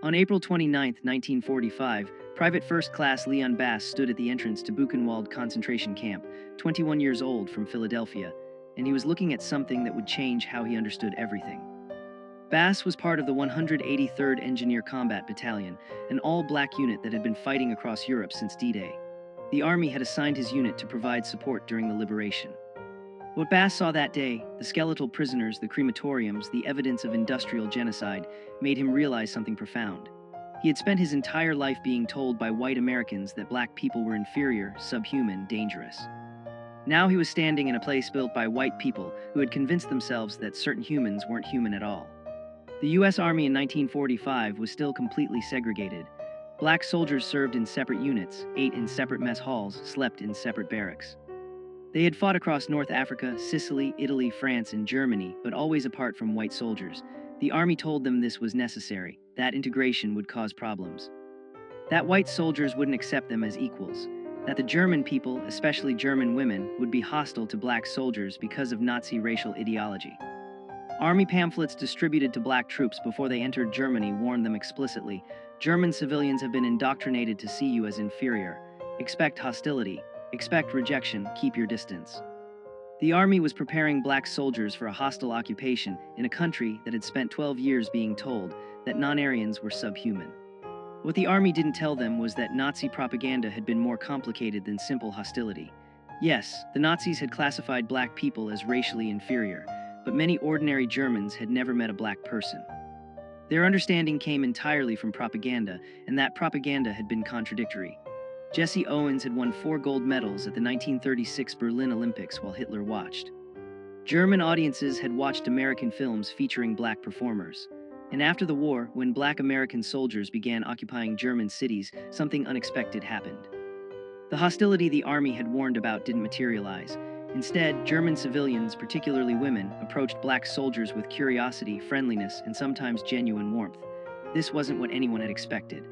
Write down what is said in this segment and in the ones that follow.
On April 29, 1945, Private First Class Leon Bass stood at the entrance to Buchenwald concentration camp, 21 years old, from Philadelphia, and he was looking at something that would change how he understood everything. Bass was part of the 183rd Engineer Combat Battalion, an all-black unit that had been fighting across Europe since D-Day. The Army had assigned his unit to provide support during the liberation. What Bass saw that day, the skeletal prisoners, the crematoriums, the evidence of industrial genocide, made him realize something profound. He had spent his entire life being told by white Americans that black people were inferior, subhuman, dangerous. Now he was standing in a place built by white people who had convinced themselves that certain humans weren't human at all. The U.S. Army in 1945 was still completely segregated. Black soldiers served in separate units, ate in separate mess halls, slept in separate barracks. They had fought across North Africa, Sicily, Italy, France, and Germany, but always apart from white soldiers. The Army told them this was necessary, that integration would cause problems. That white soldiers wouldn't accept them as equals, that the German people, especially German women, would be hostile to black soldiers because of Nazi racial ideology. Army pamphlets distributed to black troops before they entered Germany warned them explicitly, German civilians have been indoctrinated to see you as inferior. Expect hostility. Expect rejection, keep your distance. The Army was preparing black soldiers for a hostile occupation in a country that had spent 12 years being told that non-Aryans were subhuman. What the Army didn't tell them was that Nazi propaganda had been more complicated than simple hostility. Yes, the Nazis had classified black people as racially inferior, but many ordinary Germans had never met a black person. Their understanding came entirely from propaganda, and that propaganda had been contradictory. Jesse Owens had won 4 gold medals at the 1936 Berlin Olympics while Hitler watched. German audiences had watched American films featuring black performers. And after the war, when black American soldiers began occupying German cities, something unexpected happened. The hostility the Army had warned about didn't materialize. Instead, German civilians, particularly women, approached black soldiers with curiosity, friendliness, and sometimes genuine warmth. This wasn't what anyone had expected.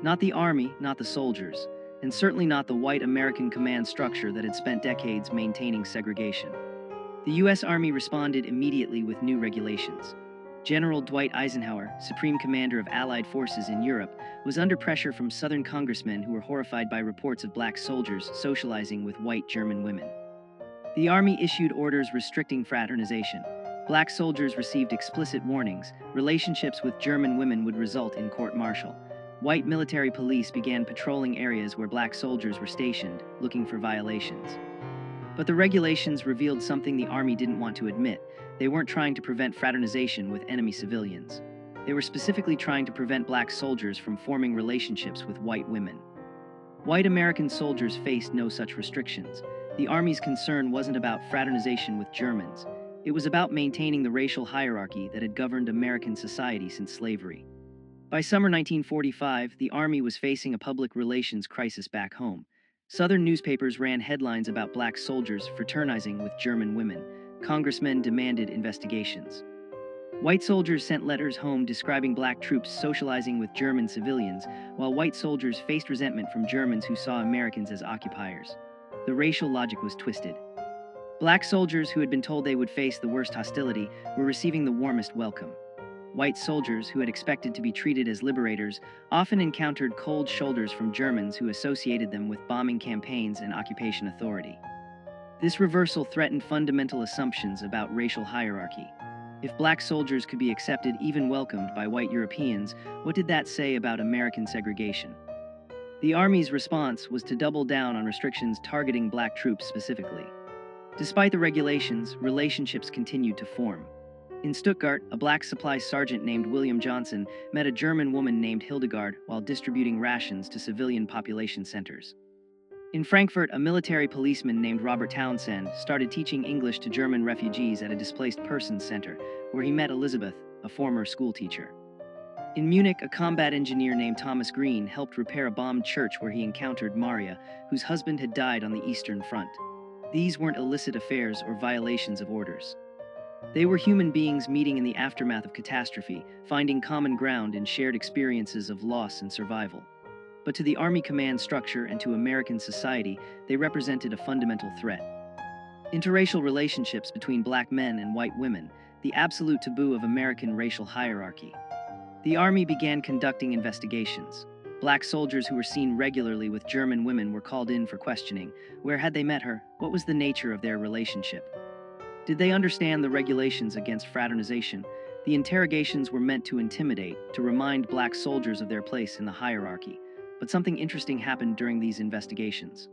Not the Army, not the soldiers, and certainly not the white American command structure that had spent decades maintaining segregation. The U.S. Army responded immediately with new regulations. General Dwight Eisenhower, Supreme Commander of Allied forces in Europe, was under pressure from Southern congressmen who were horrified by reports of black soldiers socializing with white German women. The Army issued orders restricting fraternization. Black soldiers received explicit warnings. Relationships with German women would result in court-martial. White military police began patrolling areas where black soldiers were stationed, looking for violations. But the regulations revealed something the Army didn't want to admit. They weren't trying to prevent fraternization with enemy civilians. They were specifically trying to prevent black soldiers from forming relationships with white women. White American soldiers faced no such restrictions. The Army's concern wasn't about fraternization with Germans. It was about maintaining the racial hierarchy that had governed American society since slavery. By summer 1945, the Army was facing a public relations crisis back home. Southern newspapers ran headlines about black soldiers fraternizing with German women. Congressmen demanded investigations. White soldiers sent letters home describing black troops socializing with German civilians, while white soldiers faced resentment from Germans who saw Americans as occupiers. The racial logic was twisted. Black soldiers who had been told they would face the worst hostility were receiving the warmest welcome. White soldiers who had expected to be treated as liberators often encountered cold shoulders from Germans who associated them with bombing campaigns and occupation authority. This reversal threatened fundamental assumptions about racial hierarchy. If black soldiers could be accepted, even welcomed by white Europeans, what did that say about American segregation? The Army's response was to double down on restrictions targeting black troops specifically. Despite the regulations, relationships continued to form. In Stuttgart, a black supply sergeant named William Johnson met a German woman named Hildegard while distributing rations to civilian population centers. In Frankfurt, a military policeman named Robert Townsend started teaching English to German refugees at a displaced persons center, where he met Elizabeth, a former schoolteacher. In Munich, a combat engineer named Thomas Green helped repair a bombed church where he encountered Maria, whose husband had died on the Eastern Front. These weren't illicit affairs or violations of orders. They were human beings meeting in the aftermath of catastrophe, finding common ground in shared experiences of loss and survival. But to the Army command structure and to American society, they represented a fundamental threat. Interracial relationships between black men and white women, the absolute taboo of American racial hierarchy. The army began conducting investigations. Black soldiers who were seen regularly with German women were called in for questioning. Where had they met her? What was the nature of their relationship? Did they understand the regulations against fraternization? The interrogations were meant to intimidate, to remind black soldiers of their place in the hierarchy. But something interesting happened during these investigations.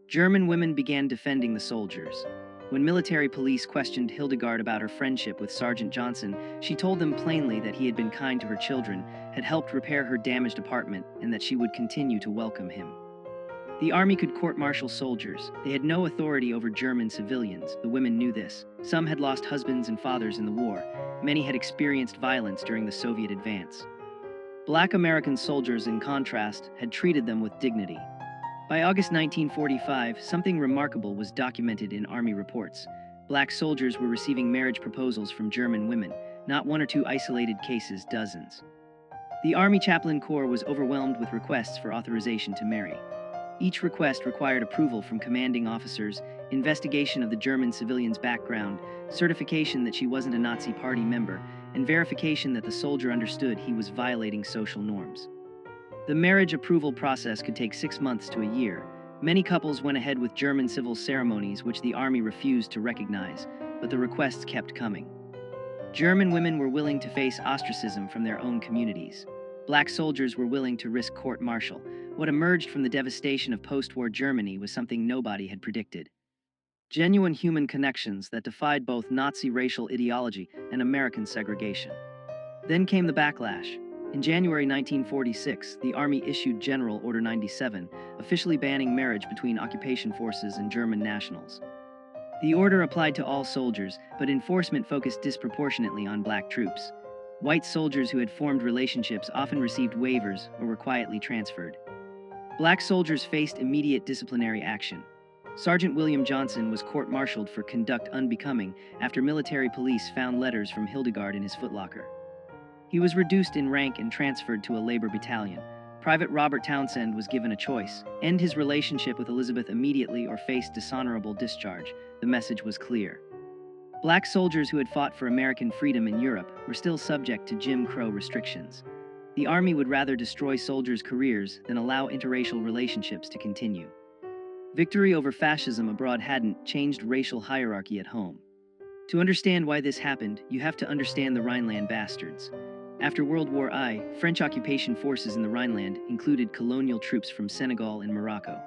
German women began defending the soldiers. When military police questioned Hildegard about her friendship with Sergeant Johnson, she told them plainly that he had been kind to her children, had helped repair her damaged apartment, and that she would continue to welcome him. The army could court-martial soldiers. They had no authority over German civilians. The women knew this. Some had lost husbands and fathers in the war. Many had experienced violence during the Soviet advance. Black American soldiers, in contrast, had treated them with dignity. By August 1945, something remarkable was documented in Army reports. Black soldiers were receiving marriage proposals from German women, not one or two isolated cases, dozens. The Army Chaplain Corps was overwhelmed with requests for authorization to marry. Each request required approval from commanding officers, investigation of the German civilian's background, certification that she wasn't a Nazi Party member, and verification that the soldier understood he was violating social norms. The marriage approval process could take 6 months to a year. Many couples went ahead with German civil ceremonies which the army refused to recognize, but the requests kept coming. German women were willing to face ostracism from their own communities. Black soldiers were willing to risk court-martial. What emerged from the devastation of post-war Germany was something nobody had predicted. Genuine human connections that defied both Nazi racial ideology and American segregation. Then came the backlash. In January 1946, the Army issued General Order 97, officially banning marriage between occupation forces and German nationals. The order applied to all soldiers, but enforcement focused disproportionately on black troops. White soldiers who had formed relationships often received waivers or were quietly transferred. Black soldiers faced immediate disciplinary action. Sergeant William Johnson was court-martialed for conduct unbecoming after military police found letters from Hildegard in his footlocker. He was reduced in rank and transferred to a labor battalion. Private Robert Townsend was given a choice: end his relationship with Elizabeth immediately or face dishonorable discharge. The message was clear. Black soldiers who had fought for American freedom in Europe were still subject to Jim Crow restrictions. The Army would rather destroy soldiers' careers than allow interracial relationships to continue. Victory over fascism abroad hadn't changed racial hierarchy at home. To understand why this happened, you have to understand the Rhineland bastards. After World War I, French occupation forces in the Rhineland included colonial troops from Senegal and Morocco.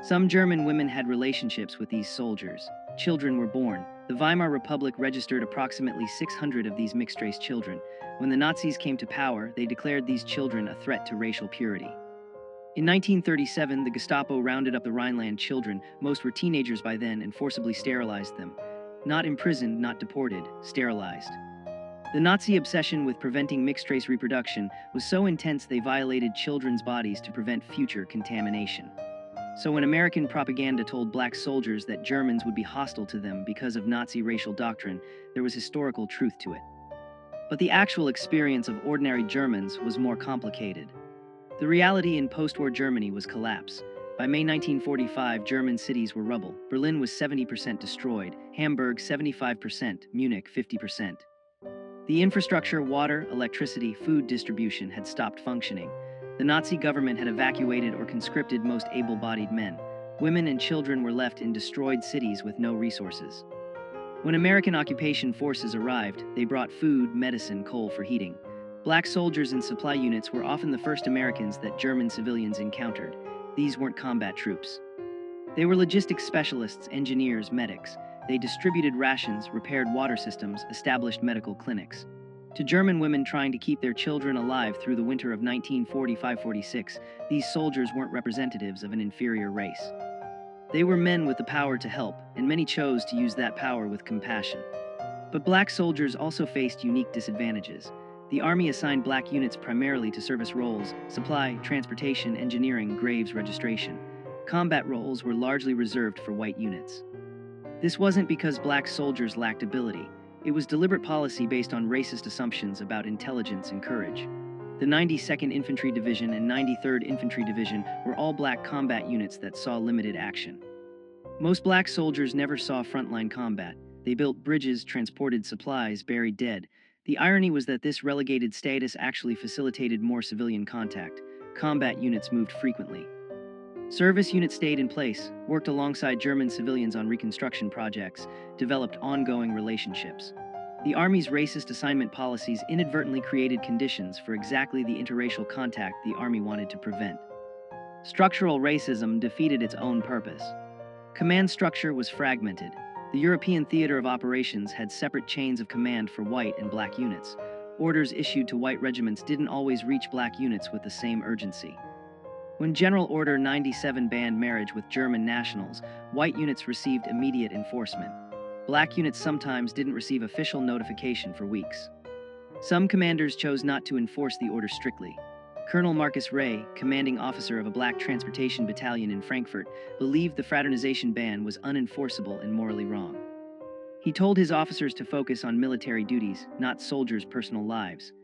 Some German women had relationships with these soldiers. Children were born. The Weimar Republic registered approximately 600 of these mixed-race children. When the Nazis came to power, they declared these children a threat to racial purity. In 1937, the Gestapo rounded up the Rhineland children, most were teenagers by then, and forcibly sterilized them. Not imprisoned, not deported, sterilized. The Nazi obsession with preventing mixed-race reproduction was so intense they violated children's bodies to prevent future contamination. So when American propaganda told black soldiers that Germans would be hostile to them because of Nazi racial doctrine, there was historical truth to it. But the actual experience of ordinary Germans was more complicated. The reality in post-war Germany was collapse. By May 1945, German cities were rubble. Berlin was 70% destroyed, Hamburg 75%, Munich 50%. The infrastructure, water, electricity, food distribution had stopped functioning. The Nazi government had evacuated or conscripted most able-bodied men. Women and children were left in destroyed cities with no resources. When American occupation forces arrived, they brought food, medicine, coal for heating. Black soldiers in supply units were often the first Americans that German civilians encountered. These weren't combat troops. They were logistics specialists, engineers, medics. They distributed rations, repaired water systems, established medical clinics. To German women trying to keep their children alive through the winter of 1945-46, these soldiers weren't representatives of an inferior race. They were men with the power to help, and many chose to use that power with compassion. But black soldiers also faced unique disadvantages. The Army assigned black units primarily to service roles: supply, transportation, engineering, graves registration. Combat roles were largely reserved for white units. This wasn't because black soldiers lacked ability. It was deliberate policy based on racist assumptions about intelligence and courage. The 92nd Infantry Division and 93rd Infantry Division were all black combat units that saw limited action. Most black soldiers never saw frontline combat. They built bridges, transported supplies, buried dead. The irony was that this relegated status actually facilitated more civilian contact. Combat units moved frequently. Service units stayed in place, worked alongside German civilians on reconstruction projects, developed ongoing relationships. The Army's racist assignment policies inadvertently created conditions for exactly the interracial contact the Army wanted to prevent. Structural racism defeated its own purpose. Command structure was fragmented. The European theater of operations had separate chains of command for white and black units. Orders issued to white regiments didn't always reach black units with the same urgency. When General Order 97 banned marriage with German nationals, white units received immediate enforcement. Black units sometimes didn't receive official notification for weeks. Some commanders chose not to enforce the order strictly. Colonel Marcus Ray, commanding officer of a black transportation battalion in Frankfurt, believed the fraternization ban was unenforceable and morally wrong. He told his officers to focus on military duties, not soldiers' personal lives.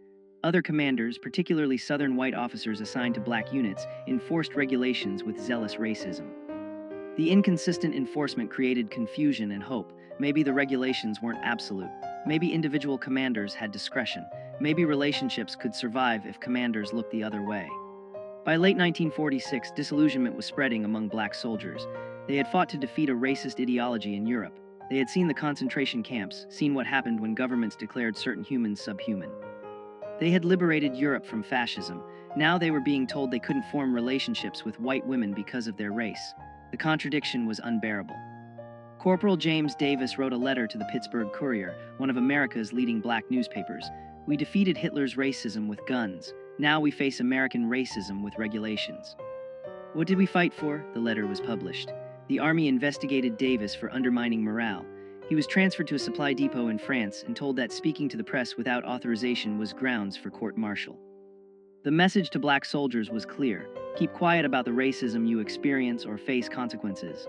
Other commanders, particularly Southern white officers assigned to black units, enforced regulations with zealous racism. The inconsistent enforcement created confusion and hope. Maybe the regulations weren't absolute. Maybe individual commanders had discretion. Maybe relationships could survive if commanders looked the other way. By late 1946, disillusionment was spreading among black soldiers. They had fought to defeat a racist ideology in Europe. They had seen the concentration camps, seen what happened when governments declared certain humans subhuman. They had liberated Europe from fascism. Now they were being told they couldn't form relationships with white women because of their race. The contradiction was unbearable. Corporal James Davis wrote a letter to the Pittsburgh Courier, one of America's leading black newspapers. "We defeated Hitler's racism with guns. Now we face American racism with regulations." What did we fight for? The letter was published. The Army investigated Davis for undermining morale. He was transferred to a supply depot in France and told that speaking to the press without authorization was grounds for court-martial. The message to black soldiers was clear: keep quiet about the racism you experience or face consequences.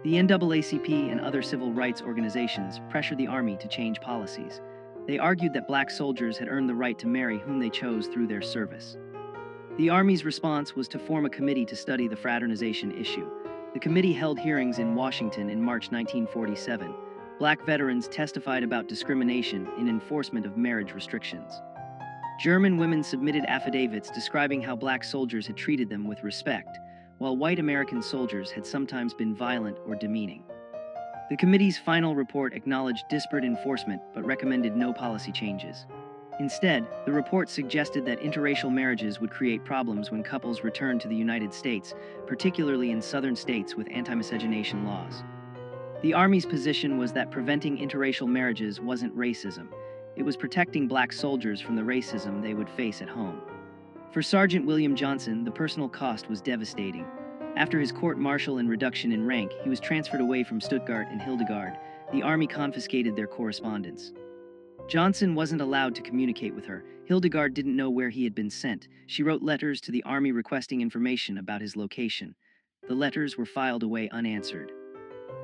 The NAACP and other civil rights organizations pressured the Army to change policies. They argued that black soldiers had earned the right to marry whom they chose through their service. The Army's response was to form a committee to study the fraternization issue. The committee held hearings in Washington in March 1947. Black veterans testified about discrimination in enforcement of marriage restrictions. German women submitted affidavits describing how black soldiers had treated them with respect, while white American soldiers had sometimes been violent or demeaning. The committee's final report acknowledged disparate enforcement but recommended no policy changes. Instead, the report suggested that interracial marriages would create problems when couples returned to the United States, particularly in southern states with anti-miscegenation laws. The Army's position was that preventing interracial marriages wasn't racism. It was protecting black soldiers from the racism they would face at home. For Sergeant William Johnson, the personal cost was devastating. After his court-martial and reduction in rank, he was transferred away from Stuttgart and Hildegard. The Army confiscated their correspondence. Johnson wasn't allowed to communicate with her. Hildegard didn't know where he had been sent. She wrote letters to the Army requesting information about his location. The letters were filed away unanswered.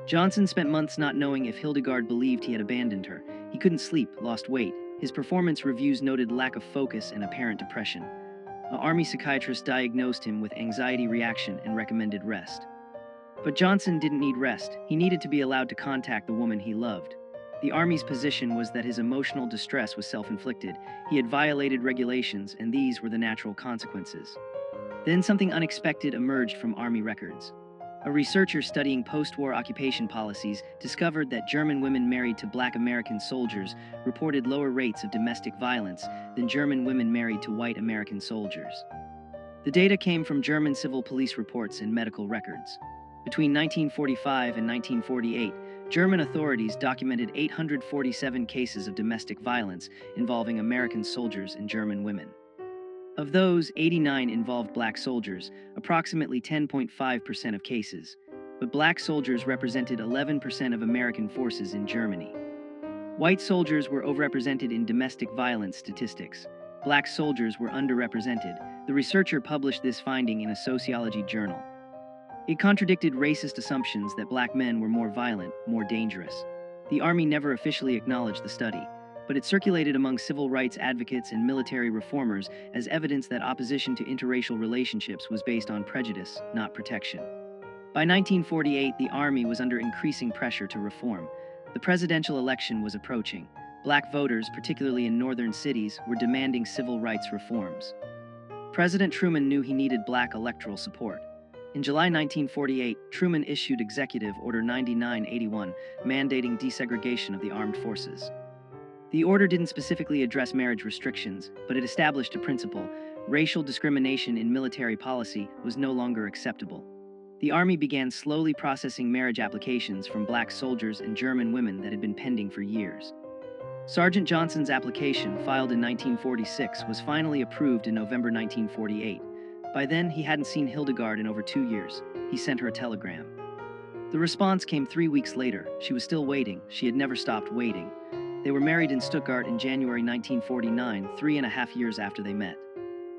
Johnson spent months not knowing if Hildegard believed he had abandoned her. He couldn't sleep, lost weight. His performance reviews noted lack of focus and apparent depression. An Army psychiatrist diagnosed him with anxiety reaction and recommended rest. But Johnson didn't need rest. He needed to be allowed to contact the woman he loved. The Army's position was that his emotional distress was self-inflicted. He had violated regulations, and these were the natural consequences. Then something unexpected emerged from Army records. A researcher studying post-war occupation policies discovered that German women married to black American soldiers reported lower rates of domestic violence than German women married to white American soldiers. The data came from German civil police reports and medical records. Between 1945 and 1948, German authorities documented 847 cases of domestic violence involving American soldiers and German women. Of those, 89 involved black soldiers, approximately 10.5% of cases. But black soldiers represented 11% of American forces in Germany. White soldiers were overrepresented in domestic violence statistics. Black soldiers were underrepresented. The researcher published this finding in a sociology journal. It contradicted racist assumptions that black men were more violent, more dangerous. The Army never officially acknowledged the study, but it circulated among civil rights advocates and military reformers as evidence that opposition to interracial relationships was based on prejudice, not protection. By 1948, the Army was under increasing pressure to reform. The presidential election was approaching. Black voters, particularly in northern cities, were demanding civil rights reforms. President Truman knew he needed black electoral support. In July 1948, Truman issued Executive Order 9981, mandating desegregation of the armed forces. The order didn't specifically address marriage restrictions, but it established a principle: racial discrimination in military policy was no longer acceptable. The Army began slowly processing marriage applications from black soldiers and German women that had been pending for years. Sergeant Johnson's application, filed in 1946, was finally approved in November 1948. By then, he hadn't seen Hildegard in over 2 years. He sent her a telegram. The response came 3 weeks later. She was still waiting. She had never stopped waiting. They were married in Stuttgart in January 1949, 3.5 years after they met.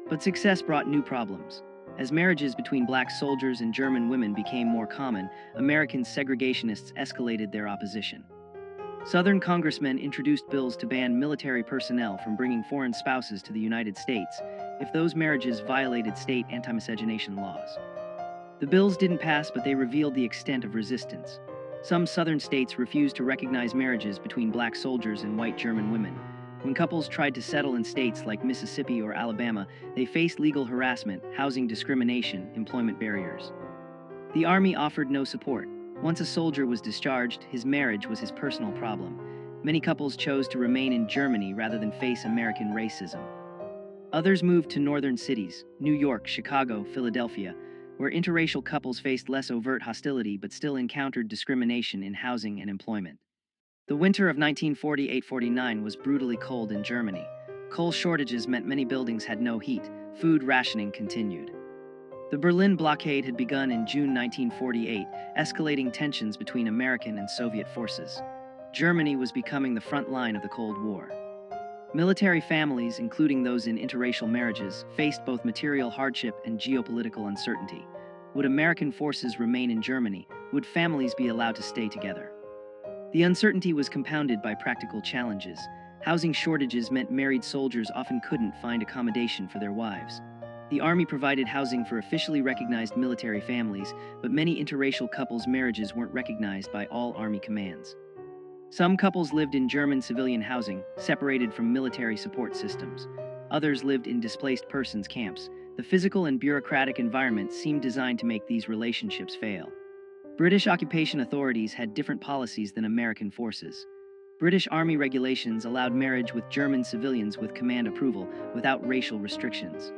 But success brought new problems. As marriages between black soldiers and German women became more common, American segregationists escalated their opposition. Southern congressmen introduced bills to ban military personnel from bringing foreign spouses to the United States if those marriages violated state anti-miscegenation laws. The bills didn't pass, but they revealed the extent of resistance. Some southern states refused to recognize marriages between black soldiers and white German women. When couples tried to settle in states like Mississippi or Alabama, they faced legal harassment, housing discrimination, employment barriers. The Army offered no support. Once a soldier was discharged, his marriage was his personal problem. Many couples chose to remain in Germany rather than face American racism. Others moved to northern cities, New York, Chicago, Philadelphia, where interracial couples faced less overt hostility but still encountered discrimination in housing and employment. The winter of 1948-49 was brutally cold in Germany. Coal shortages meant many buildings had no heat. Food rationing continued. The Berlin blockade had begun in June 1948, escalating tensions between American and Soviet forces. Germany was becoming the front line of the Cold War. Military families, including those in interracial marriages, faced both material hardship and geopolitical uncertainty. Would American forces remain in Germany? Would families be allowed to stay together? The uncertainty was compounded by practical challenges. Housing shortages meant married soldiers often couldn't find accommodation for their wives. The Army provided housing for officially recognized military families, but many interracial couples' marriages weren't recognized by all Army commands. Some couples lived in German civilian housing, separated from military support systems. Others lived in displaced persons camps. The physical and bureaucratic environment seemed designed to make these relationships fail. British occupation authorities had different policies than American forces. British Army regulations allowed marriage with German civilians with command approval, without racial restrictions.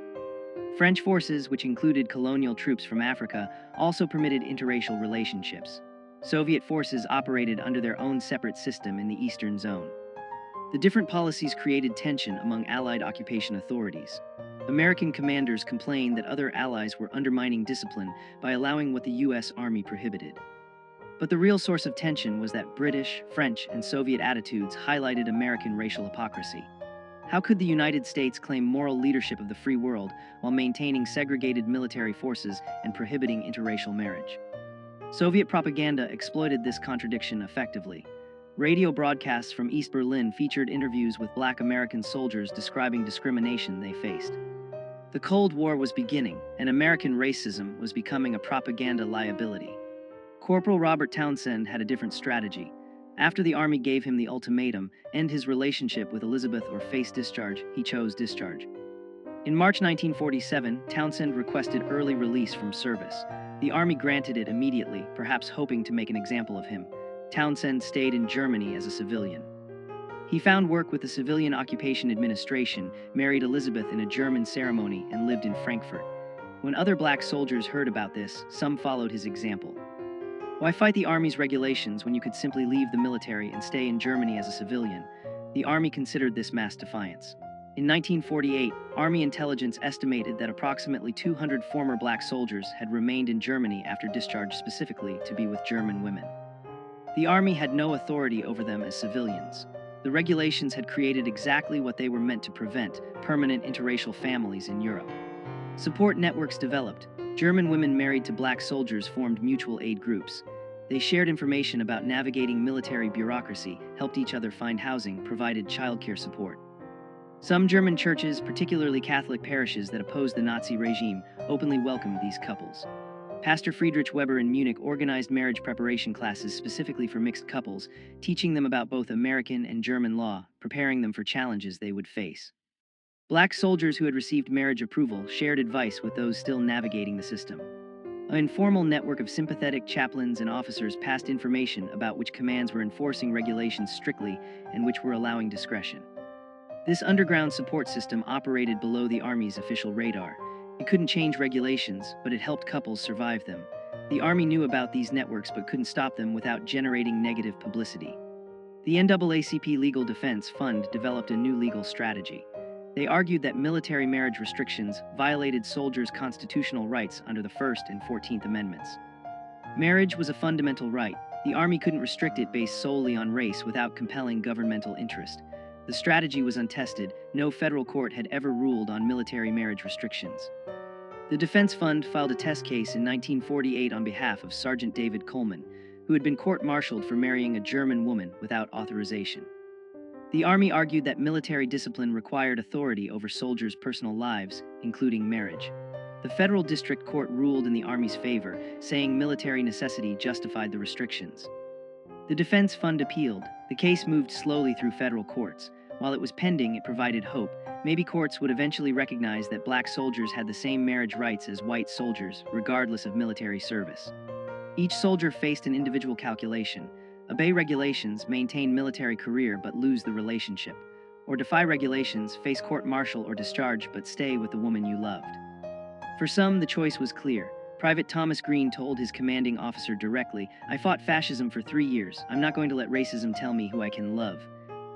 French forces, which included colonial troops from Africa, also permitted interracial relationships. Soviet forces operated under their own separate system in the Eastern Zone. The different policies created tension among Allied occupation authorities. American commanders complained that other allies were undermining discipline by allowing what the U.S. Army prohibited. But the real source of tension was that British, French, and Soviet attitudes highlighted American racial hypocrisy. How could the United States claim moral leadership of the free world while maintaining segregated military forces and prohibiting interracial marriage? Soviet propaganda exploited this contradiction effectively. Radio broadcasts from East Berlin featured interviews with black American soldiers describing discrimination they faced. The Cold War was beginning, and American racism was becoming a propaganda liability. Corporal Robert Townsend had a different strategy. After the Army gave him the ultimatum, end his relationship with Elizabeth or face discharge, he chose discharge. In March 1947, Townsend requested early release from service. The Army granted it immediately, perhaps hoping to make an example of him. Townsend stayed in Germany as a civilian. He found work with the Civilian Occupation Administration, married Elizabeth in a German ceremony, and lived in Frankfurt. When other black soldiers heard about this, some followed his example. Why fight the Army's regulations when you could simply leave the military and stay in Germany as a civilian? The Army considered this mass defiance. In 1948, Army intelligence estimated that approximately 200 former black soldiers had remained in Germany after discharge, specifically to be with German women. The Army had no authority over them as civilians. The regulations had created exactly what they were meant to prevent: permanent interracial families in Europe. Support networks developed. German women married to black soldiers formed mutual aid groups. They shared information about navigating military bureaucracy, helped each other find housing, provided childcare support. Some German churches, particularly Catholic parishes that opposed the Nazi regime, openly welcomed these couples. Pastor Friedrich Weber in Munich organized marriage preparation classes specifically for mixed couples, teaching them about both American and German law, preparing them for challenges they would face. Black soldiers who had received marriage approval shared advice with those still navigating the system. An informal network of sympathetic chaplains and officers passed information about which commands were enforcing regulations strictly and which were allowing discretion. This underground support system operated below the Army's official radar. It couldn't change regulations, but it helped couples survive them. The Army knew about these networks but couldn't stop them without generating negative publicity. The NAACP Legal Defense Fund developed a new legal strategy. They argued that military marriage restrictions violated soldiers' constitutional rights under the First and 14th Amendments. Marriage was a fundamental right. The Army couldn't restrict it based solely on race without compelling governmental interest. The strategy was untested. No federal court had ever ruled on military marriage restrictions. The Defense Fund filed a test case in 1948 on behalf of Sergeant David Coleman, who had been court-martialed for marrying a German woman without authorization. The Army argued that military discipline required authority over soldiers' personal lives, including marriage. The federal district court ruled in the Army's favor, saying military necessity justified the restrictions. The Defense Fund appealed. The case moved slowly through federal courts. While it was pending, it provided hope. Maybe courts would eventually recognize that black soldiers had the same marriage rights as white soldiers, regardless of military service. Each soldier faced an individual calculation. Obey regulations, maintain military career but lose the relationship. Or defy regulations, face court-martial or discharge but stay with the woman you loved. For some, the choice was clear. Private Thomas Green told his commanding officer directly, "I fought fascism for 3 years. I'm not going to let racism tell me who I can love."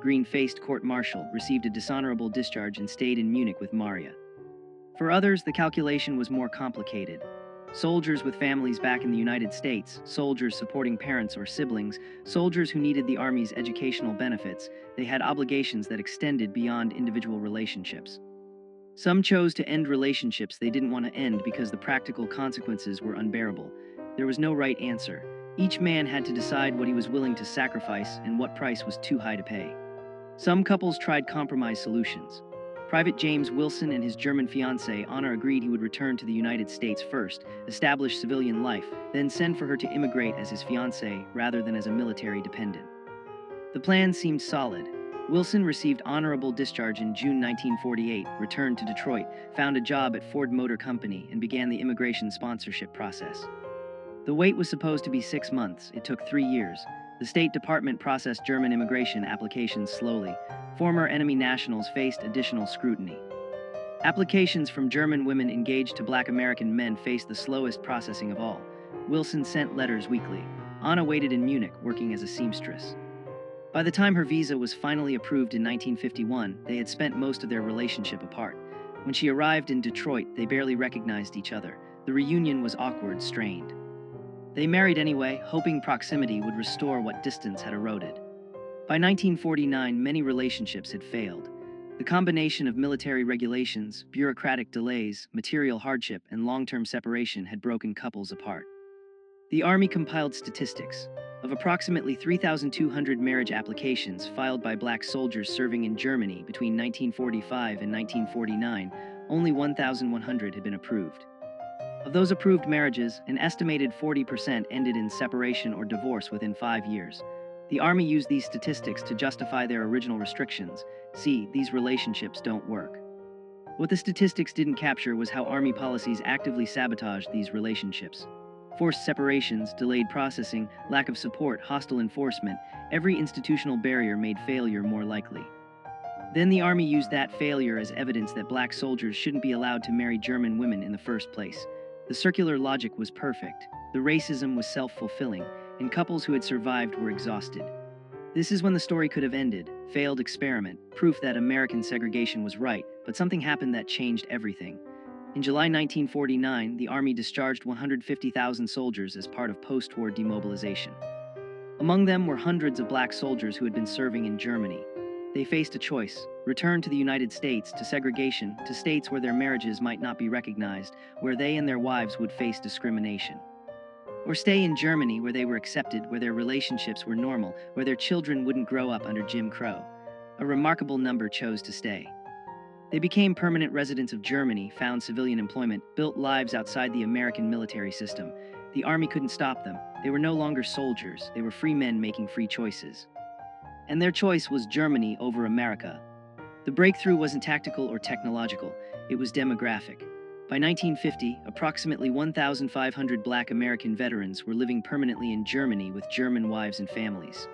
Green faced court-martial, received a dishonorable discharge and stayed in Munich with Maria. For others, the calculation was more complicated. Soldiers with families back in the United States, soldiers supporting parents or siblings, soldiers who needed the Army's educational benefits, they had obligations that extended beyond individual relationships. Some chose to end relationships they didn't want to end because the practical consequences were unbearable. There was no right answer. Each man had to decide what he was willing to sacrifice and what price was too high to pay. Some couples tried compromise solutions. Private James Wilson and his German fiancée Anna agreed he would return to the United States first, establish civilian life, then send for her to immigrate as his fiancée rather than as a military dependent. The plan seemed solid. Wilson received honorable discharge in June 1948, returned to Detroit, found a job at Ford Motor Company, and began the immigration sponsorship process. The wait was supposed to be 6 months. It took 3 years. The State Department processed German immigration applications slowly. Former enemy nationals faced additional scrutiny. Applications from German women engaged to black American men faced the slowest processing of all. Wilson sent letters weekly. Anna waited in Munich, working as a seamstress. By the time her visa was finally approved in 1951, they had spent most of their relationship apart. When she arrived in Detroit, they barely recognized each other. The reunion was awkward, strained. They married anyway, hoping proximity would restore what distance had eroded. By 1949, many relationships had failed. The combination of military regulations, bureaucratic delays, material hardship, and long-term separation had broken couples apart. The Army compiled statistics. Of approximately 3,200 marriage applications filed by black soldiers serving in Germany between 1945 and 1949, only 1,100 had been approved. Of those approved marriages, an estimated 40% ended in separation or divorce within 5 years. The Army used these statistics to justify their original restrictions. See, these relationships don't work. What the statistics didn't capture was how Army policies actively sabotaged these relationships. Forced separations, delayed processing, lack of support, hostile enforcement, every institutional barrier made failure more likely. Then the Army used that failure as evidence that black soldiers shouldn't be allowed to marry German women in the first place. The circular logic was perfect. The racism was self-fulfilling, and couples who had survived were exhausted. This is when the story could have ended. Failed experiment, proof that American segregation was right, but something happened that changed everything. In July 1949, the Army discharged 150,000 soldiers as part of post-war demobilization. Among them were hundreds of black soldiers who had been serving in Germany. They faced a choice: return to the United States, to segregation, to states where their marriages might not be recognized, where they and their wives would face discrimination. Or stay in Germany, where they were accepted, where their relationships were normal, where their children wouldn't grow up under Jim Crow. A remarkable number chose to stay. They became permanent residents of Germany, found civilian employment, built lives outside the American military system. The Army couldn't stop them. They were no longer soldiers. They were free men making free choices. and their choice was Germany over America. The breakthrough wasn't tactical or technological, it was demographic. By 1950, approximately 1,500 Black American veterans were living permanently in Germany with German wives and families.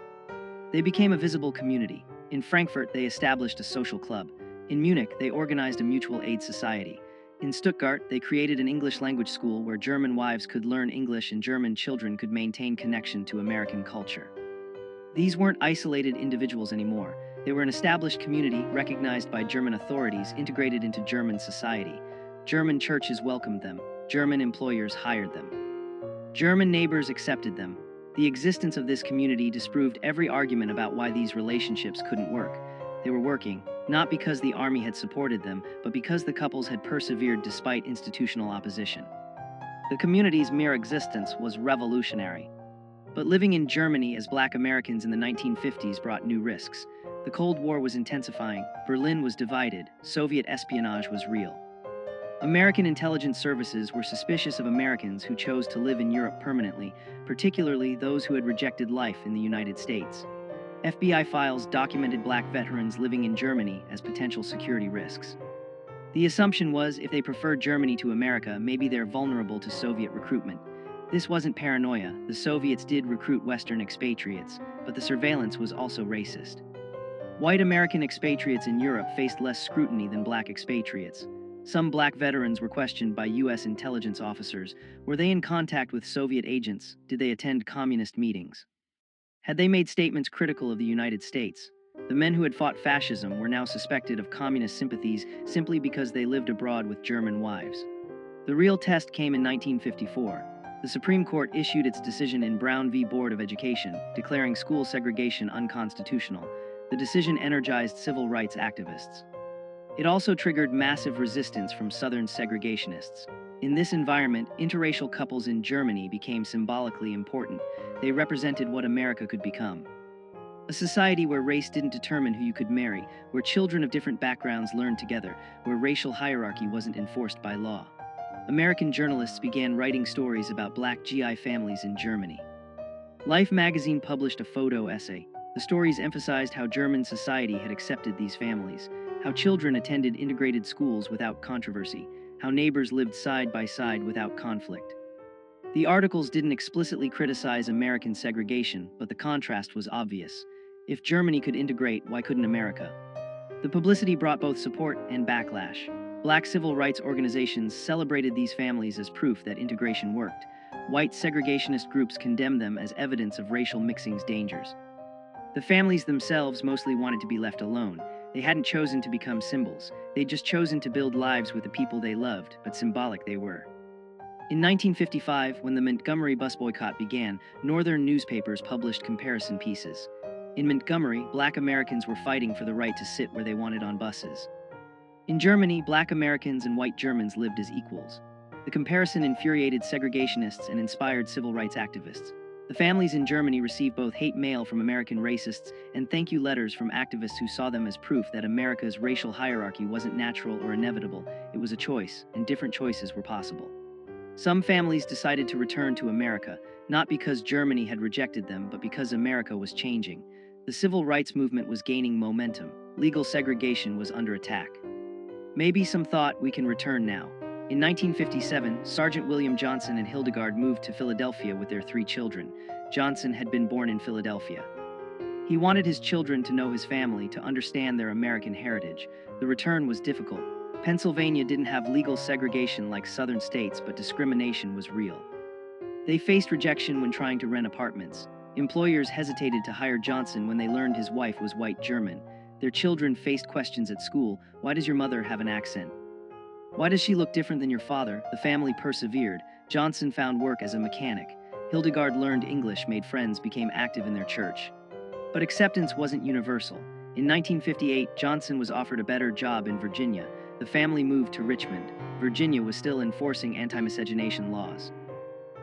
They became a visible community. In Frankfurt, they established a social club. In Munich, they organized a mutual aid society. In Stuttgart, they created an English language school where German wives could learn English and German children could maintain connection to American culture. These weren't isolated individuals anymore. They were an established community recognized by German authorities, integrated into German society. German churches welcomed them. German employers hired them. German neighbors accepted them. The existence of this community disproved every argument about why these relationships couldn't work. They were working, not because the army had supported them, but because the couples had persevered despite institutional opposition. The community's mere existence was revolutionary. But living in Germany as Black Americans in the 1950s brought new risks. The Cold War was intensifying, Berlin was divided, Soviet espionage was real. American intelligence services were suspicious of Americans who chose to live in Europe permanently, particularly those who had rejected life in the United States. FBI files documented Black veterans living in Germany as potential security risks. The assumption was if they preferred Germany to America, maybe they're vulnerable to Soviet recruitment. This wasn't paranoia. The Soviets did recruit Western expatriates, but the surveillance was also racist. White American expatriates in Europe faced less scrutiny than Black expatriates. Some Black veterans were questioned by U.S. intelligence officers. Were they in contact with Soviet agents? Did they attend communist meetings? Had they made statements critical of the United States? The men who had fought fascism were now suspected of communist sympathies simply because they lived abroad with German wives. The real test came in 1954. The Supreme Court issued its decision in Brown v. Board of Education, declaring school segregation unconstitutional. The decision energized civil rights activists. It also triggered massive resistance from Southern segregationists. In this environment, interracial couples in Germany became symbolically important. They represented what America could become. A society where race didn't determine who you could marry, where children of different backgrounds learned together, where racial hierarchy wasn't enforced by law. American journalists began writing stories about Black GI families in Germany. Life magazine published a photo essay. The stories emphasized how German society had accepted these families, how children attended integrated schools without controversy, how neighbors lived side by side without conflict. The articles didn't explicitly criticize American segregation, but the contrast was obvious. If Germany could integrate, why couldn't America? The publicity brought both support and backlash. Black civil rights organizations celebrated these families as proof that integration worked. White segregationist groups condemned them as evidence of racial mixing's dangers. The families themselves mostly wanted to be left alone. They hadn't chosen to become symbols. They'd just chosen to build lives with the people they loved, but symbolic they were. In 1955, when the Montgomery bus boycott began, Northern newspapers published comparison pieces. In Montgomery, Black Americans were fighting for the right to sit where they wanted on buses. In Germany, Black Americans and white Germans lived as equals. The comparison infuriated segregationists and inspired civil rights activists. The families in Germany received both hate mail from American racists and thank you letters from activists who saw them as proof that America's racial hierarchy wasn't natural or inevitable, it was a choice, and different choices were possible. Some families decided to return to America, not because Germany had rejected them, but because America was changing. The civil rights movement was gaining momentum. Legal segregation was under attack. Maybe some thought we can return now. In 1957, Sergeant William Johnson and Hildegard moved to Philadelphia with their 3 children. Johnson had been born in Philadelphia. He wanted his children to know his family, to understand their American heritage. The return was difficult. Pennsylvania didn't have legal segregation like southern states, but discrimination was real. They faced rejection when trying to rent apartments. Employers hesitated to hire Johnson when they learned his wife was white German. Their children faced questions at school. Why does your mother have an accent? Why does she look different than your father? The family persevered. Johnson found work as a mechanic. Hildegard learned English, made friends, became active in their church. But acceptance wasn't universal. In 1958, Johnson was offered a better job in Virginia. The family moved to Richmond. Virginia was still enforcing anti-miscegenation laws.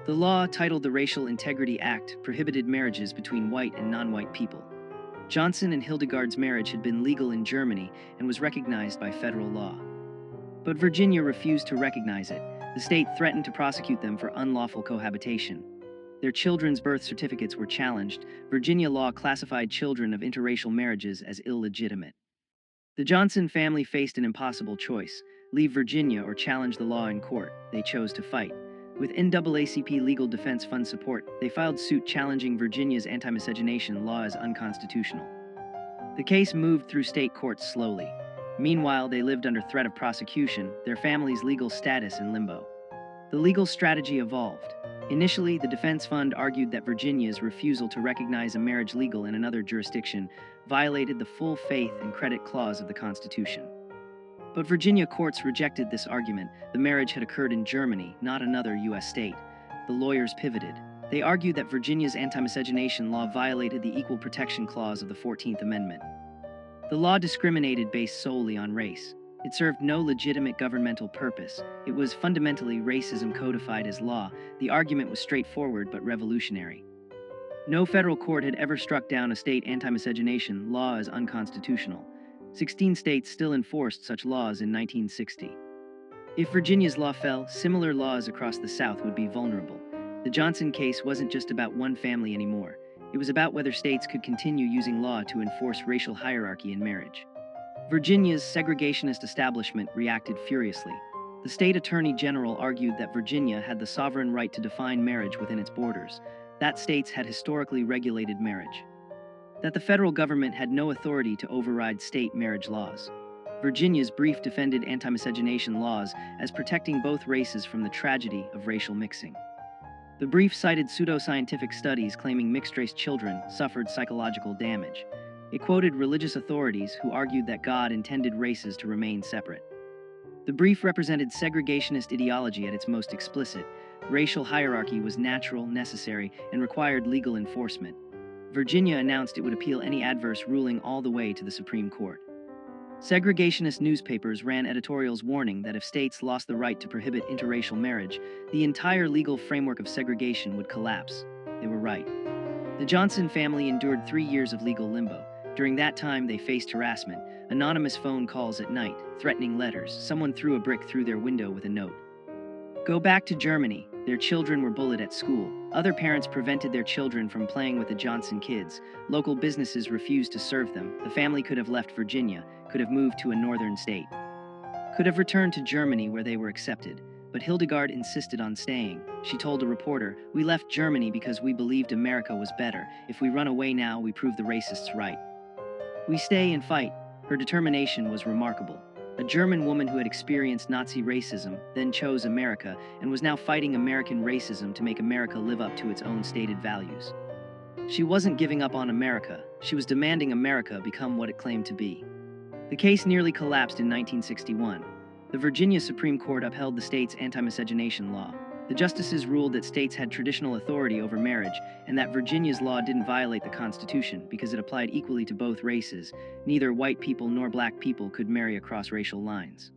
The law, titled the Racial Integrity Act, prohibited marriages between white and non-white people. Johnson and Hildegard's marriage had been legal in Germany and was recognized by federal law. But Virginia refused to recognize it. The state threatened to prosecute them for unlawful cohabitation. Their children's birth certificates were challenged. Virginia law classified children of interracial marriages as illegitimate. The Johnson family faced an impossible choice: leave Virginia or challenge the law in court. They chose to fight. With NAACP Legal Defense Fund support, they filed suit challenging Virginia's anti-miscegenation law as unconstitutional. The case moved through state courts slowly. Meanwhile, they lived under threat of prosecution, their family's legal status in limbo. The legal strategy evolved. Initially, the defense fund argued that Virginia's refusal to recognize a marriage legal in another jurisdiction violated the full faith and credit clause of the Constitution. But Virginia courts rejected this argument. The marriage had occurred in Germany, not another U.S. state. The lawyers pivoted. They argued that Virginia's anti-miscegenation law violated the Equal Protection Clause of the 14th Amendment. The law discriminated based solely on race. It served no legitimate governmental purpose. It was fundamentally racism codified as law. The argument was straightforward but revolutionary. No federal court had ever struck down a state anti-miscegenation law as unconstitutional. 16 states still enforced such laws in 1960. If Virginia's law fell, similar laws across the South would be vulnerable. The Johnson case wasn't just about one family anymore. It was about whether states could continue using law to enforce racial hierarchy in marriage. Virginia's segregationist establishment reacted furiously. The state attorney general argued that Virginia had the sovereign right to define marriage within its borders, that states had historically regulated marriage, that the federal government had no authority to override state marriage laws. Virginia's brief defended anti-miscegenation laws as protecting both races from the tragedy of racial mixing. The brief cited pseudoscientific studies claiming mixed-race children suffered psychological damage. It quoted religious authorities who argued that God intended races to remain separate. The brief represented segregationist ideology at its most explicit. Racial hierarchy was natural, necessary, and required legal enforcement. Virginia announced it would appeal any adverse ruling all the way to the Supreme Court. Segregationist newspapers ran editorials warning that if states lost the right to prohibit interracial marriage, the entire legal framework of segregation would collapse. They were right. The Johnson family endured 3 years of legal limbo. During that time, they faced harassment, anonymous phone calls at night, threatening letters. Someone threw a brick through their window with a note. Go back to Germany. Their children were bullied at school. Other parents prevented their children from playing with the Johnson kids. Local businesses refused to serve them. The family could have left Virginia, could have moved to a northern state, could have returned to Germany where they were accepted. But Hildegard insisted on staying. She told a reporter, "We left Germany because we believed America was better. If we run away now, we prove the racists right. We stay and fight." Her determination was remarkable. A German woman who had experienced Nazi racism, then chose America, and was now fighting American racism to make America live up to its own stated values. She wasn't giving up on America. She was demanding America become what it claimed to be. The case nearly collapsed in 1961. The Virginia Supreme Court upheld the state's anti-miscegenation law. The justices ruled that states had traditional authority over marriage and that Virginia's law didn't violate the Constitution because it applied equally to both races. Neither white people nor black people could marry across racial lines.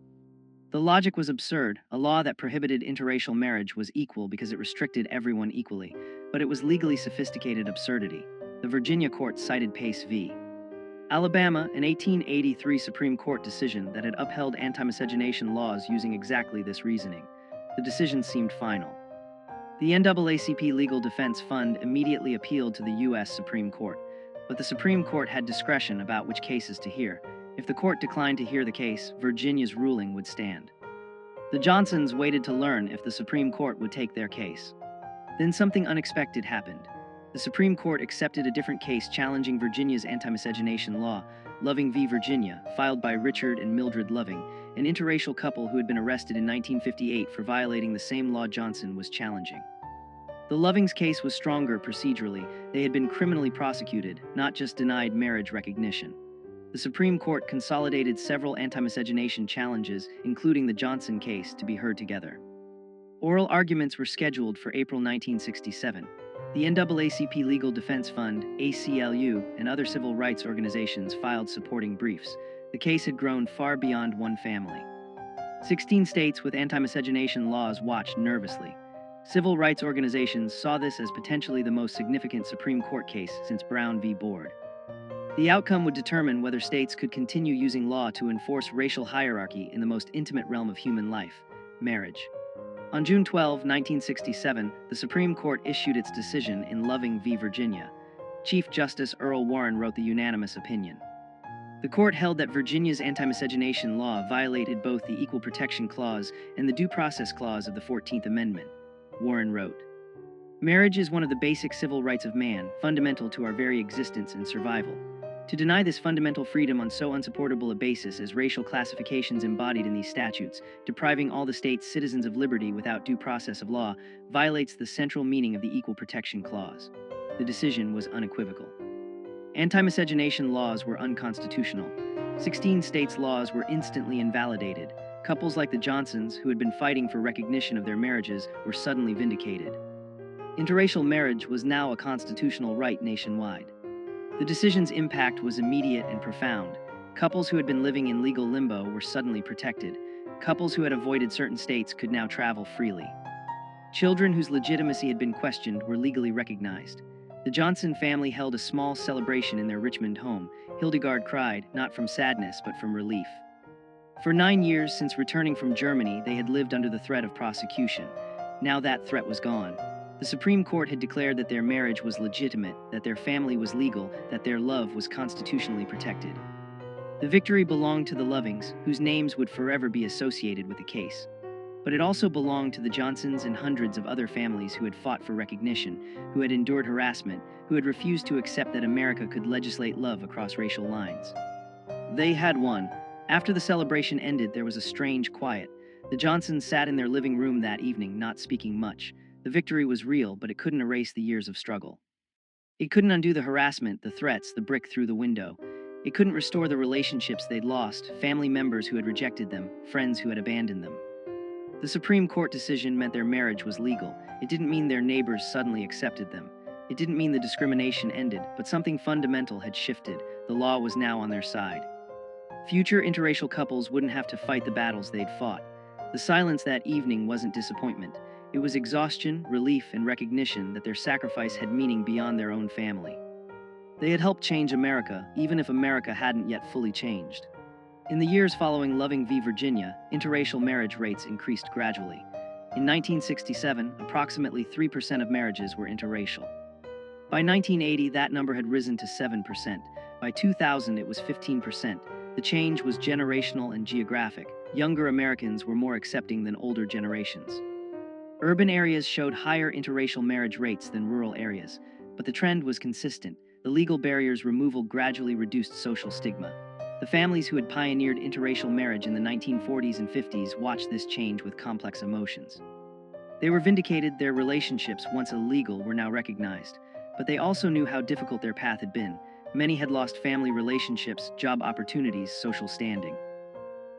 The logic was absurd. A law that prohibited interracial marriage was equal because it restricted everyone equally, but it was legally sophisticated absurdity. The Virginia court cited Pace v. Alabama, an 1883 Supreme Court decision that had upheld anti-miscegenation laws using exactly this reasoning. The decision seemed final. The NAACP Legal Defense Fund immediately appealed to the U.S. Supreme Court, but the Supreme Court had discretion about which cases to hear. If the court declined to hear the case, Virginia's ruling would stand. The Johnsons waited to learn if the Supreme Court would take their case. Then something unexpected happened. The Supreme Court accepted a different case challenging Virginia's anti-miscegenation law, Loving v. Virginia, filed by Richard and Mildred Loving, an interracial couple who had been arrested in 1958 for violating the same law Johnson was challenging. The Lovings case was stronger procedurally. They had been criminally prosecuted, not just denied marriage recognition. The Supreme Court consolidated several anti-miscegenation challenges, including the Johnson case, to be heard together. Oral arguments were scheduled for April 1967. The NAACP Legal Defense Fund, ACLU, and other civil rights organizations filed supporting briefs. The case had grown far beyond one family. 16 states with anti-miscegenation laws watched nervously. Civil rights organizations saw this as potentially the most significant Supreme Court case since Brown v. Board. The outcome would determine whether states could continue using law to enforce racial hierarchy in the most intimate realm of human life, marriage. On June 12, 1967, the Supreme Court issued its decision in Loving v. Virginia. Chief Justice Earl Warren wrote the unanimous opinion. The court held that Virginia's anti-miscegenation law violated both the Equal Protection Clause and the Due Process Clause of the 14th Amendment. Warren wrote, "Marriage is one of the basic civil rights of man, fundamental to our very existence and survival. To deny this fundamental freedom on so unsupportable a basis as racial classifications embodied in these statutes, depriving all the state's citizens of liberty without due process of law, violates the central meaning of the Equal Protection Clause." The decision was unequivocal. Anti-miscegenation laws were unconstitutional. 16 states' laws were instantly invalidated. Couples like the Johnsons, who had been fighting for recognition of their marriages, were suddenly vindicated. Interracial marriage was now a constitutional right nationwide. The decision's impact was immediate and profound. Couples who had been living in legal limbo were suddenly protected. Couples who had avoided certain states could now travel freely. Children whose legitimacy had been questioned were legally recognized. The Johnson family held a small celebration in their Richmond home. Hildegard cried, not from sadness, but from relief. For 9 years since returning from Germany, they had lived under the threat of prosecution. Now that threat was gone. The Supreme Court had declared that their marriage was legitimate, that their family was legal, that their love was constitutionally protected. The victory belonged to the Lovings, whose names would forever be associated with the case. But it also belonged to the Johnsons and hundreds of other families who had fought for recognition, who had endured harassment, who had refused to accept that America could legislate love across racial lines. They had won. After the celebration ended, there was a strange quiet. The Johnsons sat in their living room that evening, not speaking much. The victory was real, but it couldn't erase the years of struggle. It couldn't undo the harassment, the threats, the brick through the window. It couldn't restore the relationships they'd lost, family members who had rejected them, friends who had abandoned them. The Supreme Court decision meant their marriage was legal. It didn't mean their neighbors suddenly accepted them. It didn't mean the discrimination ended, but something fundamental had shifted. The law was now on their side. Future interracial couples wouldn't have to fight the battles they'd fought. The silence that evening wasn't disappointment. It was exhaustion, relief, and recognition that their sacrifice had meaning beyond their own family. They had helped change America, even if America hadn't yet fully changed. In the years following Loving v. Virginia, interracial marriage rates increased gradually. In 1967, approximately 3% of marriages were interracial. By 1980, that number had risen to 7%. By 2000, it was 15%. The change was generational and geographic. Younger Americans were more accepting than older generations. Urban areas showed higher interracial marriage rates than rural areas, but the trend was consistent. The legal barriers' removal gradually reduced social stigma. The families who had pioneered interracial marriage in the 1940s and 50s watched this change with complex emotions. They were vindicated. Their relationships, once illegal, were now recognized. But they also knew how difficult their path had been. Many had lost family relationships, job opportunities, social standing.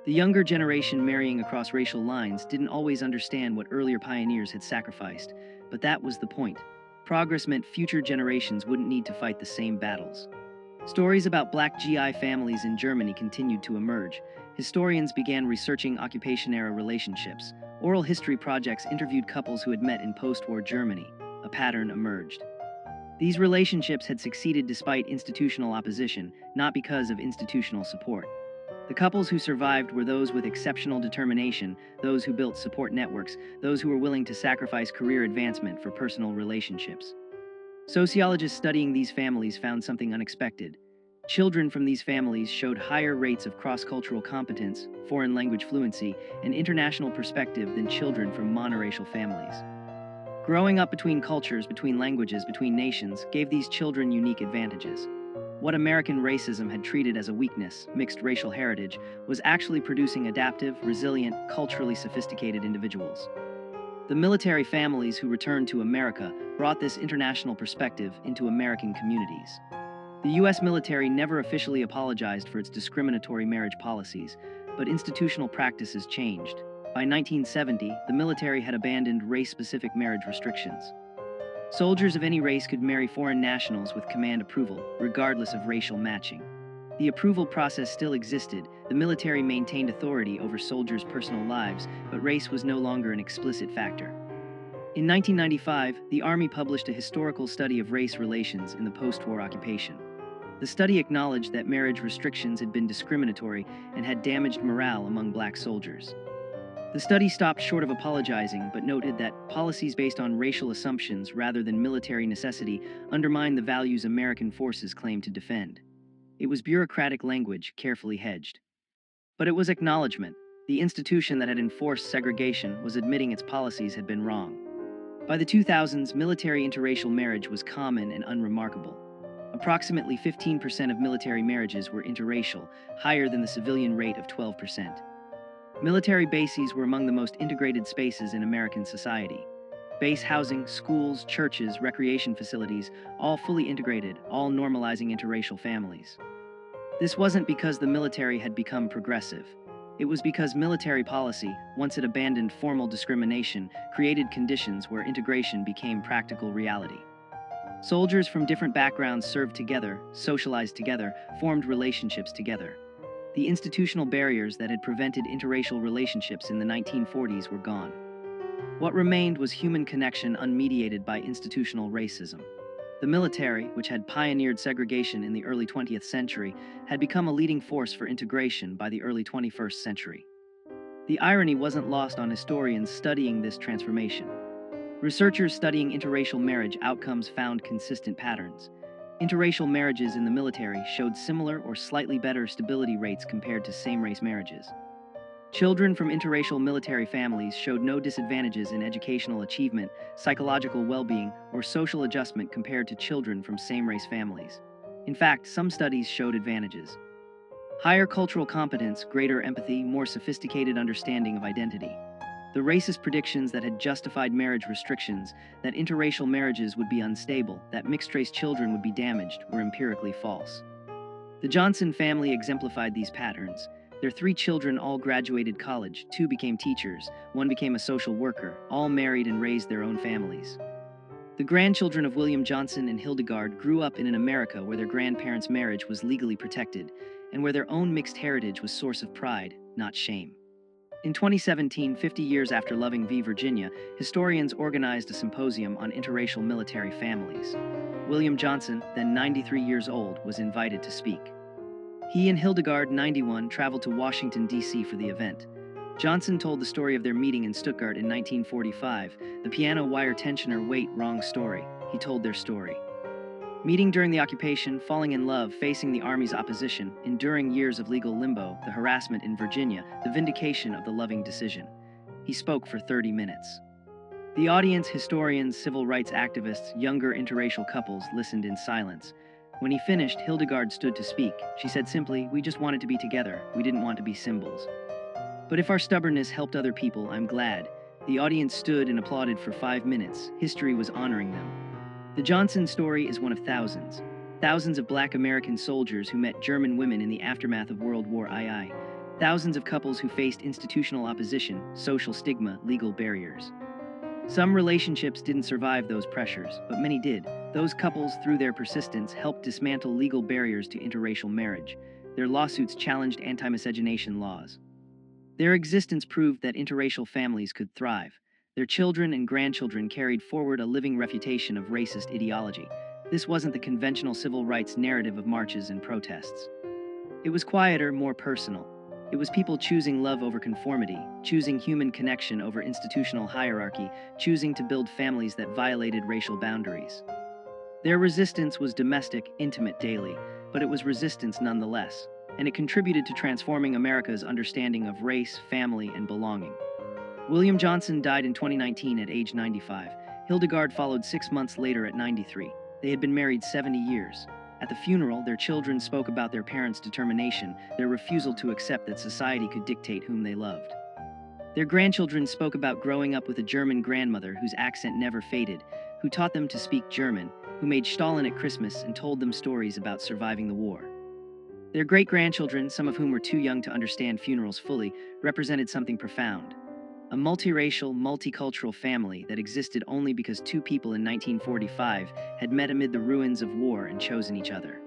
The younger generation marrying across racial lines didn't always understand what earlier pioneers had sacrificed, but that was the point. Progress meant future generations wouldn't need to fight the same battles. Stories about Black GI families in Germany continued to emerge. Historians began researching occupation-era relationships. Oral history projects interviewed couples who had met in post-war Germany. A pattern emerged. These relationships had succeeded despite institutional opposition, not because of institutional support. The couples who survived were those with exceptional determination, those who built support networks, those who were willing to sacrifice career advancement for personal relationships. Sociologists studying these families found something unexpected. Children from these families showed higher rates of cross-cultural competence, foreign language fluency, and international perspective than children from monoracial families. Growing up between cultures, between languages, between nations, gave these children unique advantages. What American racism had treated as a weakness, mixed racial heritage, was actually producing adaptive, resilient, culturally sophisticated individuals. The military families who returned to America brought this international perspective into American communities. The U.S. military never officially apologized for its discriminatory marriage policies, but institutional practices changed. By 1970, the military had abandoned race-specific marriage restrictions. Soldiers of any race could marry foreign nationals with command approval, regardless of racial matching. The approval process still existed. The military maintained authority over soldiers' personal lives, but race was no longer an explicit factor. In 1995, the Army published a historical study of race relations in the post-war occupation. The study acknowledged that marriage restrictions had been discriminatory and had damaged morale among Black soldiers. The study stopped short of apologizing, but noted that policies based on racial assumptions rather than military necessity undermine the values American forces claim to defend. It was bureaucratic language, carefully hedged. But it was acknowledgement. The institution that had enforced segregation was admitting its policies had been wrong. By the 2000s, military interracial marriage was common and unremarkable. Approximately 15% of military marriages were interracial, higher than the civilian rate of 12%. Military bases were among the most integrated spaces in American society. Base housing, schools, churches, recreation facilities, all fully integrated, all normalizing interracial families. This wasn't because the military had become progressive. It was because military policy, once it abandoned formal discrimination, created conditions where integration became practical reality. Soldiers from different backgrounds served together, socialized together, formed relationships together. The institutional barriers that had prevented interracial relationships in the 1940s were gone. What remained was human connection unmediated by institutional racism. The military, which had pioneered segregation in the early 20th century, had become a leading force for integration by the early 21st century. The irony wasn't lost on historians studying this transformation. Researchers studying interracial marriage outcomes found consistent patterns. Interracial marriages in the military showed similar or slightly better stability rates compared to same-race marriages. Children from interracial military families showed no disadvantages in educational achievement, psychological well-being, or social adjustment compared to children from same-race families. In fact, some studies showed advantages. Higher cultural competence, greater empathy, more sophisticated understanding of identity. The racist predictions that had justified marriage restrictions, that interracial marriages would be unstable, that mixed-race children would be damaged, were empirically false. The Johnson family exemplified these patterns. Their 3 children all graduated college, 2 became teachers, 1 became a social worker, all married and raised their own families. The grandchildren of William Johnson and Hildegard grew up in an America where their grandparents' marriage was legally protected, and where their own mixed heritage was source of pride, not shame. In 2017, 50 years after Loving v. Virginia, historians organized a symposium on interracial military families. William Johnson, then 93 years old, was invited to speak. He and Hildegard, 91, traveled to Washington, D.C. for the event. Johnson told the story of their meeting in Stuttgart in 1945, the piano wire tensioner Wait, Wrong Story. He told their story. Meeting during the occupation, falling in love, facing the Army's opposition, enduring years of legal limbo, the harassment in Virginia, the vindication of the Loving decision. He spoke for 30 minutes. The audience, historians, civil rights activists, younger interracial couples, listened in silence. When he finished, Hildegard stood to speak. She said simply, "We just wanted to be together. We didn't want to be symbols. But if our stubbornness helped other people, I'm glad." The audience stood and applauded for 5 minutes. History was honoring them. The Johnson story is one of thousands. Thousands of Black American soldiers who met German women in the aftermath of World War II. Thousands of couples who faced institutional opposition, social stigma, legal barriers. Some relationships didn't survive those pressures, but many did. Those couples, through their persistence, helped dismantle legal barriers to interracial marriage. Their lawsuits challenged anti-miscegenation laws. Their existence proved that interracial families could thrive. Their children and grandchildren carried forward a living refutation of racist ideology. This wasn't the conventional civil rights narrative of marches and protests. It was quieter, more personal. It was people choosing love over conformity, choosing human connection over institutional hierarchy, choosing to build families that violated racial boundaries. Their resistance was domestic, intimate, daily, but it was resistance nonetheless, and it contributed to transforming America's understanding of race, family, and belonging. William Johnson died in 2019 at age 95. Hildegard followed 6 months later at 93. They had been married 70 years. At the funeral, their children spoke about their parents' determination, their refusal to accept that society could dictate whom they loved. Their grandchildren spoke about growing up with a German grandmother whose accent never faded, who taught them to speak German, who made Stalin at Christmas and told them stories about surviving the war. Their great-grandchildren, some of whom were too young to understand funerals fully, represented something profound. A multiracial, multicultural family that existed only because 2 people in 1945 had met amid the ruins of war and chosen each other.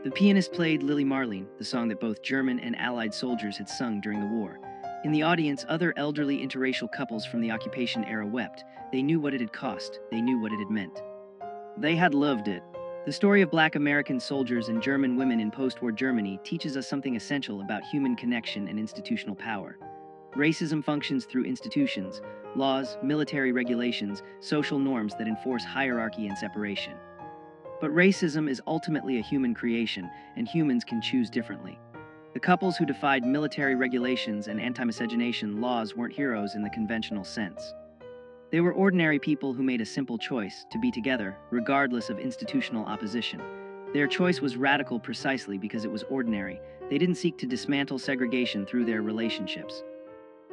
The pianist played Lily Marlene, the song that both German and Allied soldiers had sung during the war. In the audience, other elderly interracial couples from the occupation era wept. They knew what it had cost. They knew what it had meant. They had loved it. The story of Black American soldiers and German women in post-war Germany teaches us something essential about human connection and institutional power. Racism functions through institutions, laws, military regulations, social norms that enforce hierarchy and separation. But racism is ultimately a human creation, and humans can choose differently. The couples who defied military regulations and anti-miscegenation laws weren't heroes in the conventional sense. They were ordinary people who made a simple choice to be together, regardless of institutional opposition. Their choice was radical precisely because it was ordinary. They didn't seek to dismantle segregation through their relationships.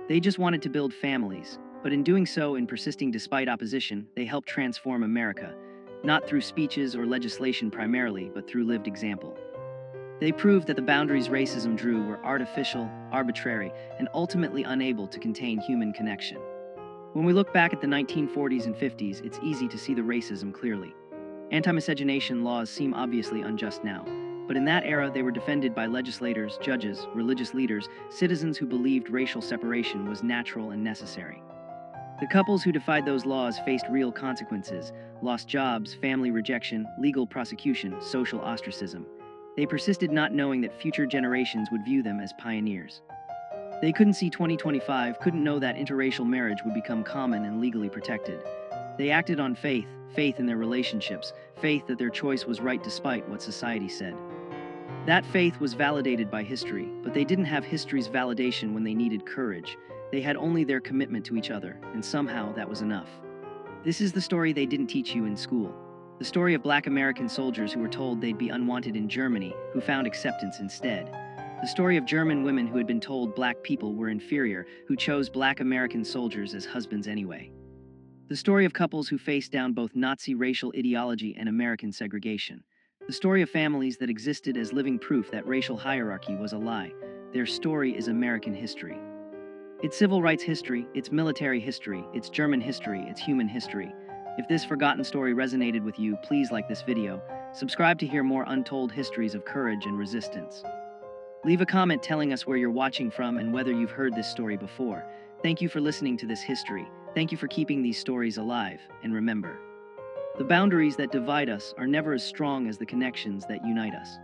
They just wanted to build families, but in doing so and persisting despite opposition, they helped transform America, not through speeches or legislation primarily, but through lived example. They proved that the boundaries racism drew were artificial, arbitrary, and ultimately unable to contain human connection. When we look back at the 1940s and 50s, it's easy to see the racism clearly. Anti-miscegenation laws seem obviously unjust now, but in that era they were defended by legislators, judges, religious leaders, citizens who believed racial separation was natural and necessary. The couples who defied those laws faced real consequences, lost jobs, family rejection, legal prosecution, social ostracism. They persisted not knowing that future generations would view them as pioneers. They couldn't see 2025, couldn't know that interracial marriage would become common and legally protected. They acted on faith, faith in their relationships, faith that their choice was right despite what society said. That faith was validated by history, but they didn't have history's validation when they needed courage. They had only their commitment to each other, and somehow that was enough. This is the story they didn't teach you in school. The story of Black American soldiers who were told they'd be unwanted in Germany, who found acceptance instead. The story of German women who had been told Black people were inferior, who chose Black American soldiers as husbands anyway. The story of couples who faced down both Nazi racial ideology and American segregation. The story of families that existed as living proof that racial hierarchy was a lie. Their story is American history. It's civil rights history, it's military history, it's German history, it's human history. If this forgotten story resonated with you, please like this video. Subscribe to hear more untold histories of courage and resistance. Leave a comment telling us where you're watching from and whether you've heard this story before. Thank you for listening to this history. Thank you for keeping these stories alive. And remember, the boundaries that divide us are never as strong as the connections that unite us.